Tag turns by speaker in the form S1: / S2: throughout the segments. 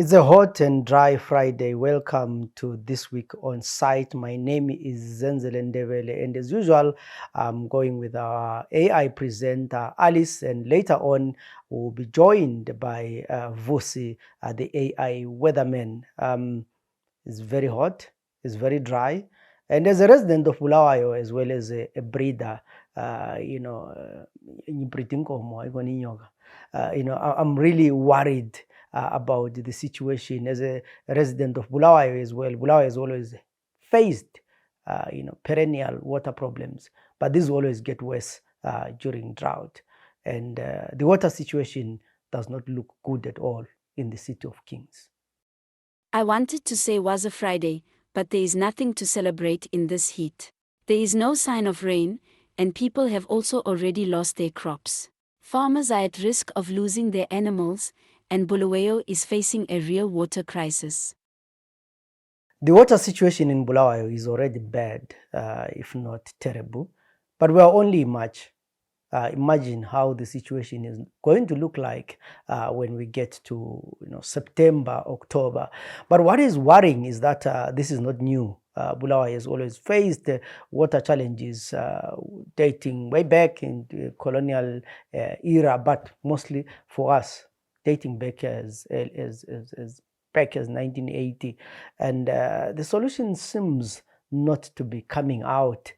S1: It's a hot and dry Friday. Welcome to This Week on CITE. My name is Zenzele Ndebele, and as usual, I'm going with our AI presenter, Alice, and later on, we'll be joined by Vusi, the AI weatherman. It's very hot, it's very dry, and as a resident of Bulawayo, as well as a breeder, I'm really worried about the situation as a resident of Bulawayo as well. Bulawayo has always faced, perennial water problems, but these always get worse during drought. And the water situation does not look good at all in the City of Kings.
S2: I wanted to say was a Friday, but there is nothing to celebrate in this heat. There is no sign of rain, and people have also already lost their crops. Farmers are at risk of losing their animals, and Bulawayo is facing a real water crisis.
S1: The water situation in Bulawayo is already bad, if not terrible, but we are only in March. Imagine how the situation is going to look like when we get to September, October. But what is worrying is that this is not new. Bulawayo has always faced water challenges dating way back in the colonial era, but mostly for us, dating back as back as 1980. And the solution seems not to be coming out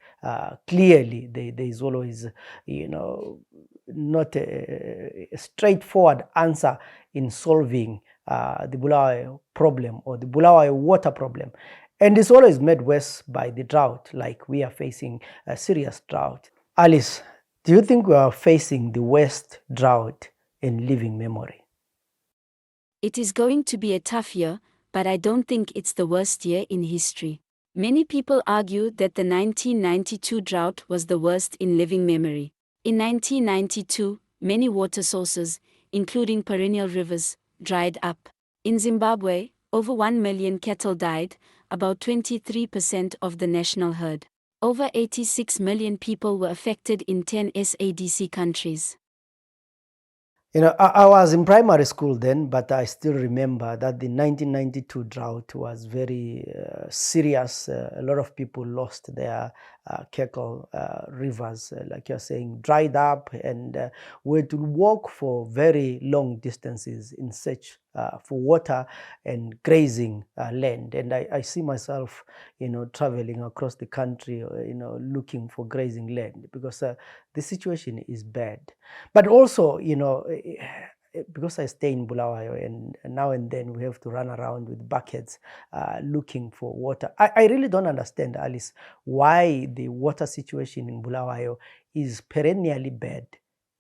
S1: clearly. There is always, not a straightforward answer in solving the Bulawayo problem or the Bulawayo water problem. And it's always made worse by the drought, like we are facing a serious drought. Alice, do you think we are facing the worst drought in living memory?
S2: It is going to be a tough year, but I don't think it's the worst year in history. Many people argue that the 1992 drought was the worst in living memory. In 1992, many water sources, including perennial rivers, dried up. In Zimbabwe, over 1 million cattle died, about 23% of the national herd. Over 86 million people were affected in 10 SADC countries.
S1: I was in primary school then, but I still remember that the 1992 drought was very serious. A lot of people lost their cattle. Rivers, like you're saying, dried up, and we had to walk for very long distances in search for water and grazing land. And I see myself, traveling across the country, looking for grazing land because the situation is bad. But also, because I stay in Bulawayo, and now and then we have to run around with buckets looking for water. I really don't understand, Alice, why the water situation in Bulawayo is perennially bad.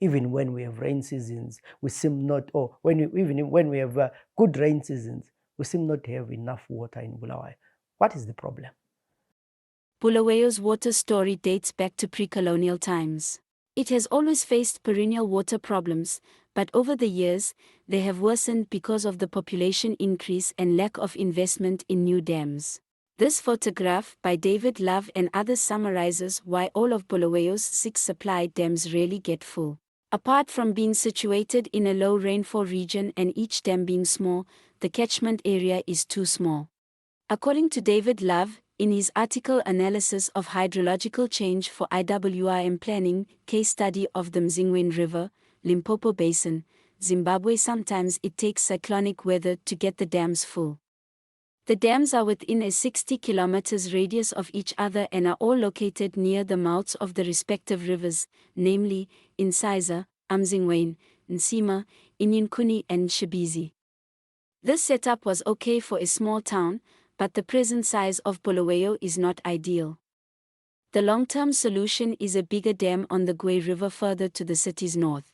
S1: Even when we have rain seasons, we seem not, or even when we have good rain seasons, we seem not to have enough water in Bulawayo. What is the problem?
S2: Bulawayo's water story dates back to pre-colonial times. It has always faced perennial water problems, but over the years, they have worsened because of the population increase and lack of investment in new dams. This photograph by David Love and others summarizes why all of Bulawayo's 6 supply dams rarely get full. Apart from being situated in a low rainfall region and each dam being small, the catchment area is too small. According to David Love, in his article Analysis of Hydrological Change for IWRM Planning, case study of the Mzingweni River, Limpopo Basin, Zimbabwe, sometimes it takes cyclonic weather to get the dams full. The dams are within a 60 kilometers radius of each other and are all located near the mouths of the respective rivers, namely, Insiza, Mzingweni, Nsima, Inyinkuni and Shibizi. This setup was okay for a small town, but the present size of Bulawayo is not ideal. The long-term solution is a bigger dam on the Gwe River further to the city's north.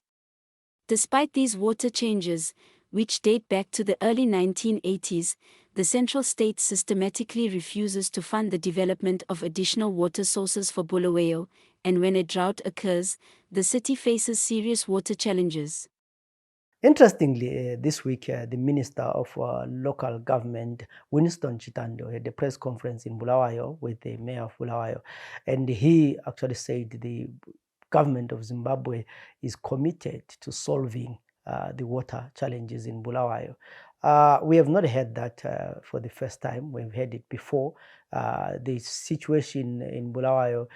S2: Despite these water changes, which date back to the early 1980s, the central state systematically refuses to fund the development of additional water sources for Bulawayo, and when a drought occurs, the city faces serious water challenges.
S1: Interestingly, this week, the Minister of Local Government, Winston Chitando, had a press conference in Bulawayo with the Mayor of Bulawayo, and he actually said the government of Zimbabwe is committed to solving the water challenges in Bulawayo. We have not heard that for the first time. We've heard it before. The situation in Bulawayo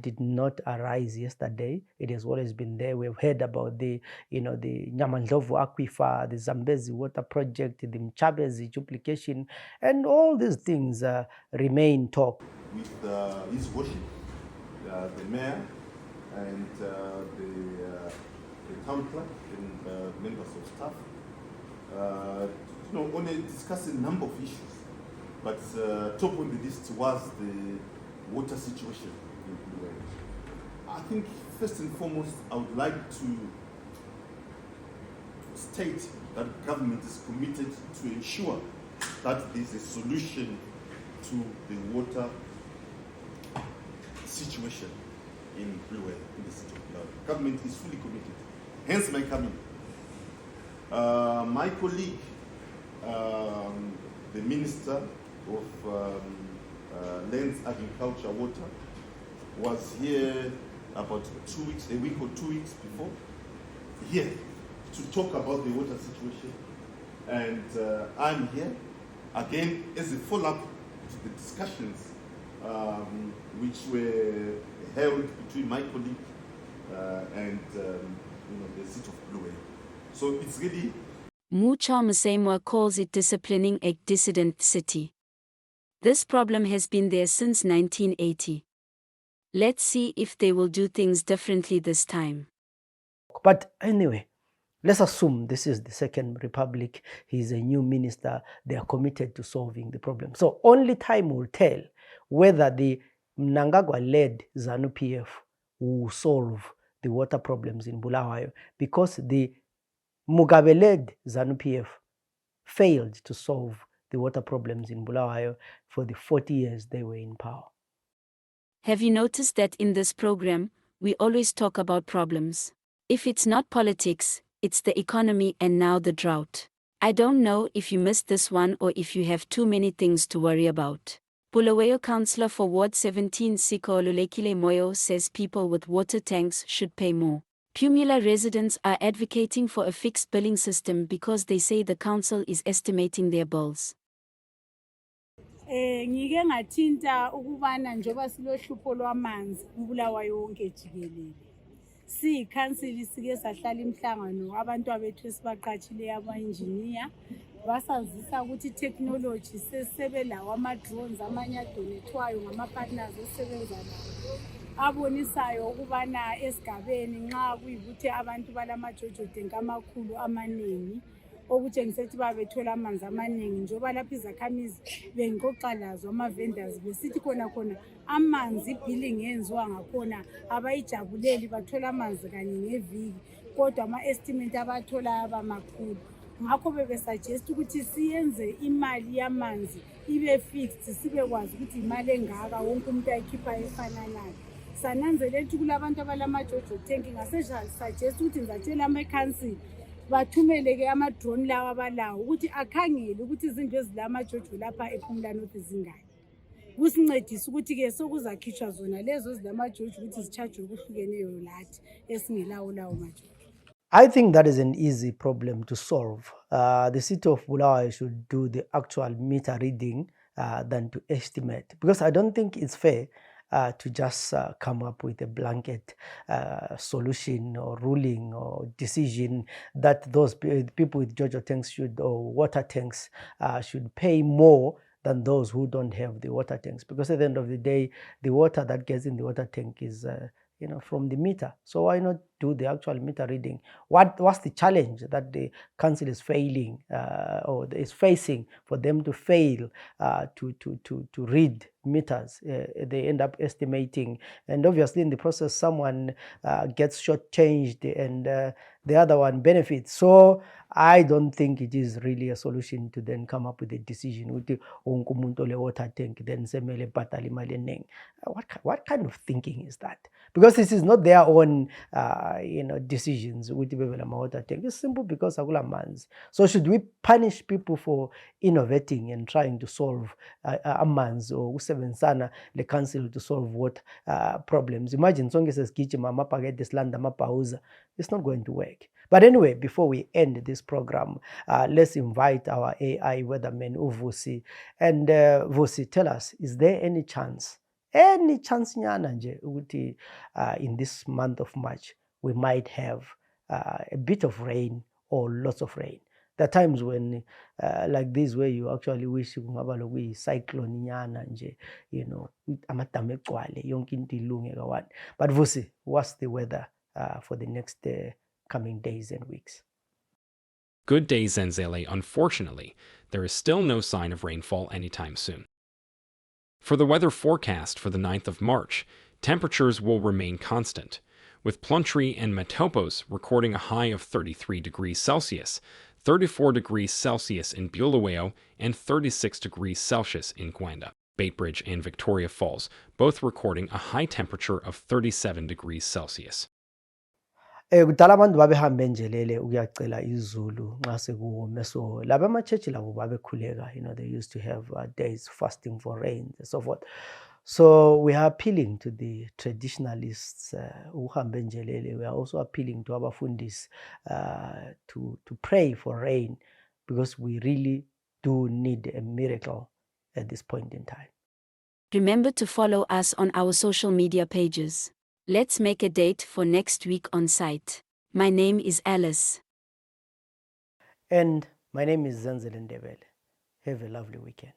S1: did not arise yesterday. It has always been there. We've heard about the Nyamandlovu Aquifer, the Zambezi Water Project, the Mchabezi duplication, and all these things remain talk.
S3: With his worship, the mayor and the town clerk and members of staff, on discuss a number of issues. But top on the list was the water situation in Bulawayo. I think first and foremost, I would like to state that government is committed to ensure that there is a solution to the water situation in Bulawayo, in the city of Bulawayo. Government is fully committed. Hence my coming. My colleague, the Minister of Lands, Agriculture, Water, was here about 2 weeks, a week or 2 weeks before, here to talk about the water situation. And I'm here again as a follow-up to the discussions which were held between my colleague and the city of Bulawayo. So it's really...
S2: Mucha Musemwa calls it disciplining a dissident city. This problem has been there since 1980. Let's see if they will do things differently this time.
S1: But anyway, let's assume this is the Second Republic. He's a new minister. They are committed to solving the problem. So only time will tell whether the Mnangagwa-led ZANU-PF will solve the water problems in Bulawayo, because the Mugabe-led ZANU-PF failed to solve the water problems in Bulawayo for the 40 years they were in power.
S2: Have you noticed that in this program, we always talk about problems? If it's not politics, it's the economy and now the drought. I don't know if you missed this one or if you have too many things to worry about. Bulawayo Councillor for Ward 17 Siko Lulekile Moyo says people with water tanks should pay more. Pumula residents are advocating for a fixed billing system because they say the council is estimating their bills.
S4: Ngike ngathinta ukubana njoba silohlupho lwamanzi kuBulawayo yonke jikelele. Siyikhansili sike sahlala imhlangano abantu abethu esibaqatshile aba-engineer basazisa ukuthi technology sesebelawo ama-drones amanye adonethwayo ngama-partners esebenza lawo abonisayo ukubana esigabeni nxa kuyikuthi abantu balama-jojo tank amakhulu amaningi okutshengisa ukuthi babethola amanzi amaningi njengoba lapha izakhamizi bengiqoqa lazo ama-vendors besithi khona amanzi ibhilling yenziwa ngakhona abayijabuleli bathola amanzi kanye ngeviki kodwa ama-estimate abatholayo abamakhulu. Ngakho bebesuggest ukuthi siyenze imali yamanzi ibe fixed, sibekwazi ukuthi imali engaka wonke umuntu ayikhipha efananayo. Sananzela ukuthi kulabantu abalama-jojo tank ngasesasuggest ukuthi ngizatshela ama-council bathumeleke ama-drone lawa abalawo ukuthi akhangele ukuthi izindlu ezilama-jojo lapha ePhumula North zingaki. Kusincedisa ukuthi-ke sokuzakhishwa zona lezo ezilama-jojo ukuthi zitshajwe okuhlukeneyo lathi esingelawo lawo majojo.
S1: I think that is an easy problem to solve. The city of Bulawayo should do the actual meter reading than to estimate, because I don't think it's fair to just come up with a blanket solution or ruling or decision that those people with Jojo tanks should, or water tanks should pay more than those who don't have the water tanks, because at the end of the day, the water that gets in the water tank is from the meter. So why not do the actual meter reading? What's the challenge that the council is failing or is facing for them to fail to read meters? They end up estimating, and obviously in the process someone gets shortchanged and the other one benefits. So I don't think it is really a solution to then come up with a decision with the water tank, then semele patali. What kind of thinking is that? Because this is not their own decisions ukuthi bebe lama-water tank. It's simple because akula manzi. So should we punish people for innovating and trying to solve amanzi or ukusebenzisana le-council to solve water problems? Imagine sonke sesigijima amabhakede silanda amabhawuza. It's not going to work. But anyway, before we end this program, let's invite our AI weatherman, Vusi. And Vusi, tell us, is there any chance nyana nje ukuthi in this month of March we might have a bit of rain or lots of rain? There are times when like this where you actually wish kungaba lokuyi-cyclone nyana nje, amadamu egcwale yonke into ilunge kawane. But Vusi, what's the weather for the next coming days and weeks?
S5: Good day, Zenzele. Unfortunately, there is still no sign of rainfall anytime soon. For the weather forecast for the 9th of March, temperatures will remain constant, with Plumtree and Matopos recording a high of 33 degrees Celsius, 34 degrees Celsius in Bulawayo, and 36 degrees Celsius in Gwanda. Baitbridge and Victoria Falls, both recording a high temperature of 37 degrees Celsius.
S1: Kudala abantu babehambe njelele ukuyacela izulu nxa sekuwome, so laba ama-church labo babekhuleka, they used to have days fasting for rain and so forth. So we are appealing to the traditionalists ukuhambe njelele. We are also appealing to abafundisi to pray for rain, because we really do need a miracle at this point in time.
S2: Remember to follow us on our social media pages. Let's make a date for next week on CITE. My name is Alice.
S1: And my name is Zenzele Ndebele. Have a lovely weekend.